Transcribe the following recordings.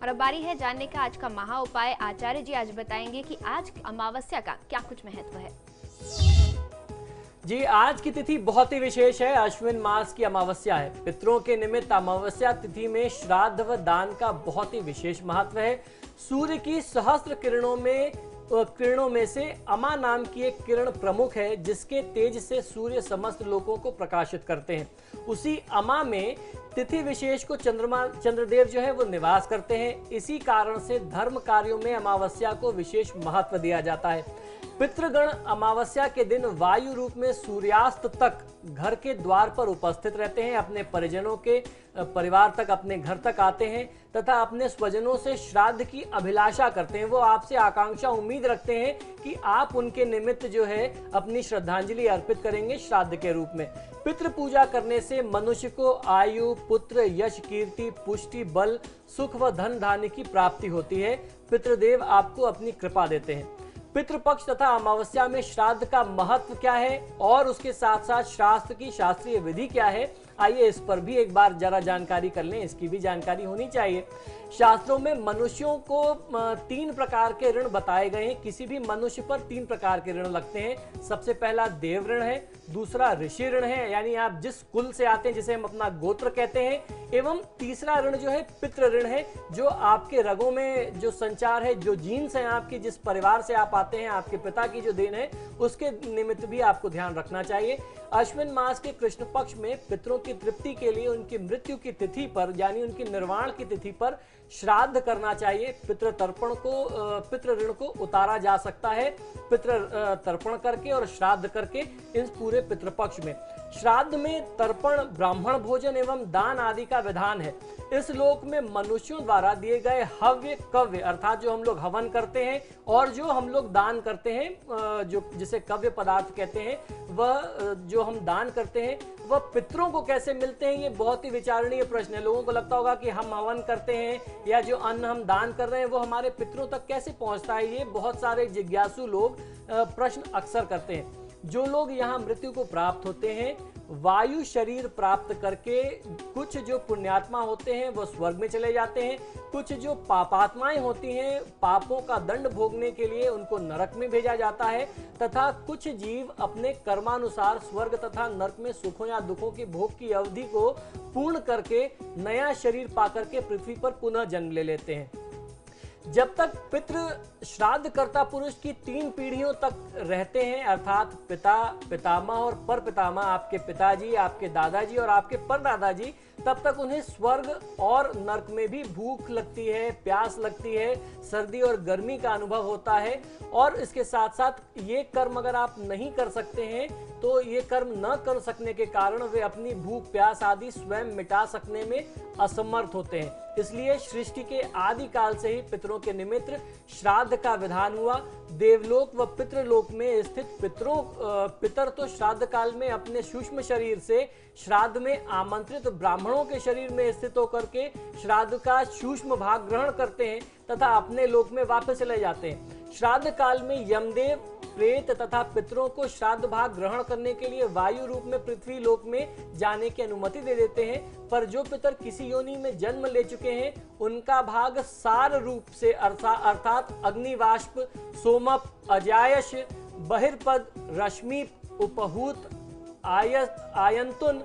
और अब बारी है जानने का आज का महा उपाय। आचार्य जी आज बताएंगे कि आज अमावस्या का क्या कुछ महत्व है। जी, आज की तिथि बहुत ही विशेष है। अश्विन मास की अमावस्या है। पितरों के निमित्त अमावस्या तिथि में श्राद्ध व दान का बहुत ही विशेष महत्व है। सूर्य की सहस्त्र किरणों में से अमा नाम की एक किरण प्रमुख है, जिसके तेज से सूर्य समस्त लोगों को प्रकाशित करते हैं। उसी अमा में तिथि विशेष को चंद्रदेव जो है वो निवास करते हैं। इसी कारण से धर्म कार्यों में अमावस्या को विशेष महत्व दिया जाता है। पितृगण अमावस्या के दिन वायु रूप में सूर्यास्त तक घर के द्वार पर उपस्थित रहते हैं, अपने परिजनों के परिवार तक, अपने घर तक आते हैं तथा अपने स्वजनों से श्राद्ध की अभिलाषा करते हैं। वो आपसे आकांक्षा उम्मीद रखते हैं कि आप उनके निमित्त जो है अपनी श्रद्धांजलि अर्पित करेंगे श्राद्ध के रूप में। पितृ पूजा करने से मनुष्य को आयु, पुत्र, यश, कीर्ति, पुष्टि, बल, सुख व धन धान्य की प्राप्ति होती है। पितृदेव आपको अपनी कृपा देते हैं। पितृपक्ष तथा अमावस्या में श्राद्ध का महत्व क्या है और उसके साथ साथ शास्त्र की शास्त्रीय विधि क्या है, आइए इस पर भी एक बार जरा जानकारी कर लें। इसकी भी जानकारी होनी चाहिए। शास्त्रों में मनुष्यों को 3 प्रकार के ऋण बताए गए हैं। किसी भी मनुष्य पर 3 प्रकार के ऋण लगते हैं। सबसे पहला देव ऋण है, दूसरा ऋषि ऋण है, यानी आप जिस कुल से आते हैं जिसे हम अपना गोत्र कहते हैं, एवं तीसरा ऋण जो है पितृ ऋण है, जो आपके रगों में जो संचार है, जो जीन्स है आपकी, जिस परिवार से आप आते हैं, आपके पिता की जो देन है, उसके निमित्त भी आपको ध्यान रखना चाहिए। अश्विन मास के कृष्ण पक्ष में पितरों की तृप्ति के लिए उनकी मृत्यु की तिथि पर, यानी उनकी निर्वाण की तिथि पर श्राद्ध करना चाहिए। पितृ ऋण को उतारा जा सकता है पितृ तर्पण करके और श्राद्ध करके। इस पूरे पितृपक्ष में श्राद्ध में तर्पण, ब्राह्मण भोजन एवं दान आदि का विधान है। इस लोक में मनुष्यों द्वारा दिए गए हव्य, कव्य अर्थात जो हम लोग हवन करते हैं और जो हम लोग दान करते हैं, जो जिसे कव्य पदार्थ कहते हैं, वह जो हम दान करते हैं वह पितरों को कैसे मिलते हैं, ये बहुत ही विचारणीय प्रश्न है। लोगों को लगता होगा कि हम हवन करते हैं या जो अन्न हम दान कर रहे हैं वो हमारे पितरों तक कैसे पहुंचता है। ये बहुत सारे जिज्ञासु लोग प्रश्न अक्सर करते हैं। जो लोग यहाँ मृत्यु को प्राप्त होते हैं, वायु शरीर प्राप्त करके, कुछ जो पुण्यात्मा होते हैं वो स्वर्ग में चले जाते हैं, कुछ जो पापात्माएं होती हैं पापों का दंड भोगने के लिए उनको नरक में भेजा जाता है, तथा कुछ जीव अपने कर्मानुसार स्वर्ग तथा नरक में सुखों या दुखों की भोग की अवधि को पूर्ण करके नया शरीर पाकर के पृथ्वी पर पुनः जन्म ले लेते हैं। जब तक पितृ श्राद्ध कर्ता पुरुष की 3 पीढ़ियों तक रहते हैं, अर्थात पिता, पितामह और पर पितामह, आपके पिताजी, आपके दादाजी और आपके परदादाजी, तब तक उन्हें स्वर्ग और नरक में भी भूख लगती है, प्यास लगती है, सर्दी और गर्मी का अनुभव होता है। और इसके साथ साथ ये कर्म अगर आप नहीं कर सकते हैं तो ये कर्म न कर सकने के कारण वे अपनी भूख, प्यास आदि स्वयं मिटा सकने में असमर्थ होते हैं। इसलिए सृष्टि के आदि काल से ही पितरों के निमित्त श्राद्ध का विधान हुआ। देवलोक व पितृलोक में स्थित पितर तो श्राद्ध काल में अपने सूक्ष्म शरीर से श्राद्ध में आमंत्रित ब्राह्मणों के शरीर में स्थित होकर के श्राद्ध का सूक्ष्म भाग ग्रहण करते हैं तथा अपने लोक में वापस चले जाते हैं। श्राद्ध काल में यमदेव, प्रेत तथा पितरों को श्राद्ध भाग ग्रहण करने के लिए वायु रूप में पृथ्वी लोक में जाने की अनुमति दे देते हैं। पर जो पितर किसी योनि में जन्म ले चुके हैं उनका भाग सार रूप से अर्थात अग्निवाष्प, सोमप, अजायश, बहिर्पद, रश्मि, उपहूत, आयंतुन,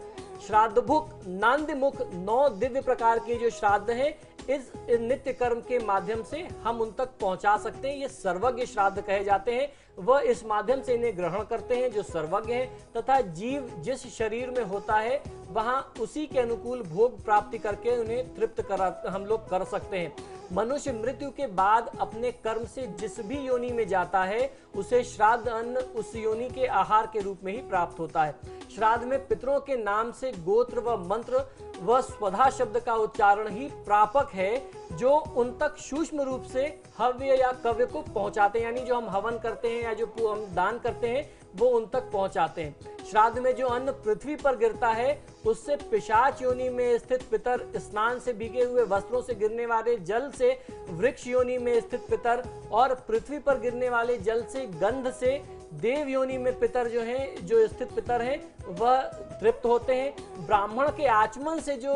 श्राद्धभुक, नंदमुख 9 दिव्य प्रकार के जो श्राद्ध हैं, इस नित्य कर्म के माध्यम से हम उन तक पहुंचा सकते हैं। ये सर्वज्ञ श्राद्ध कहे जाते हैं। वह इस माध्यम से इन्हें ग्रहण करते हैं जो सर्वज्ञ हैं, तथा जीव जिस शरीर में होता है वहां उसी के अनुकूल भोग प्राप्ति करके उन्हें तृप्त हम लोग कर सकते हैं। मनुष्य मृत्यु के बाद अपने कर्म से जिस भी योनि में जाता है उसे श्राद्ध अन्न उस योनि के आहार के रूप में ही प्राप्त होता है। श्राद्ध में पितरों के नाम से गोत्र व मंत्र व स्वधा शब्द का उच्चारण ही प्रापक है, जो उन तक सूक्ष्म रूप से हव्य या कव्य को पहुंचाते हैं, यानी जो हम हवन करते हैं या जो हम दान करते हैं वो उन तक पहुंचाते हैं। श्राद्ध में जो अन्न पृथ्वी पर गिरता है उससे पिशाच योनि में स्थित पितर, स्नान से भीगे हुए वस्त्रों से गिरने वाले जल से वृक्ष योनि में स्थित पितर और पृथ्वी पर गिरने वाले जल से, गंध से देव योनि में पितर जो स्थित पितर हैं वह तृप्त होते हैं। ब्राह्मण के आचमन से जो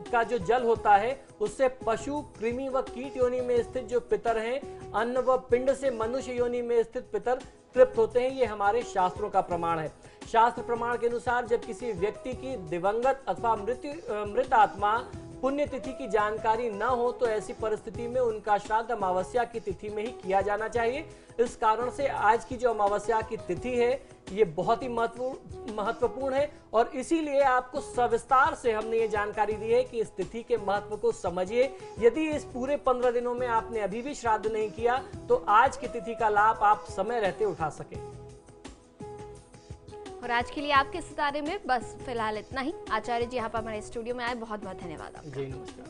का जो जल होता है उससे पशु, कृमि व कीट योनि में स्थित जो पितर हैं, अन्न व पिंड से मनुष्य योनि में स्थित पितर तृप्त होते हैं। ये हमारे शास्त्रों का प्रमाण है। शास्त्र प्रमाण के अनुसार जब किसी व्यक्ति की दिवंगत अथवा मृत आत्मा पुण्यतिथि की जानकारी न हो तो ऐसी परिस्थिति में उनका श्राद्ध अमावस्या की तिथि में ही किया जाना चाहिए। इस कारण से आज की जो अमावस्या की तिथि है ये बहुत ही महत्वपूर्ण है और इसीलिए आपको सविस्तार से हमने ये जानकारी दी है कि इस तिथि के महत्व को समझिए। यदि इस पूरे 15 दिनों में आपने अभी भी श्राद्ध नहीं किया तो आज की तिथि का लाभ आप समय रहते उठा सकें। और आज के लिए आपके सितारे में बस फिलहाल इतना ही। आचार्य जी यहाँ पर हमारे स्टूडियो में आए, बहुत बहुत धन्यवाद आपका। जी नमस्कार।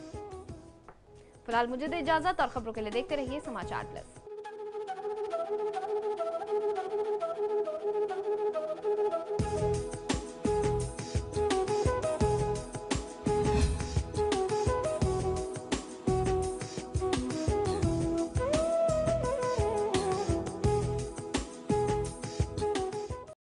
फिलहाल मुझे दे इजाजत और खबरों के लिए देखते रहिए समाचार प्लस।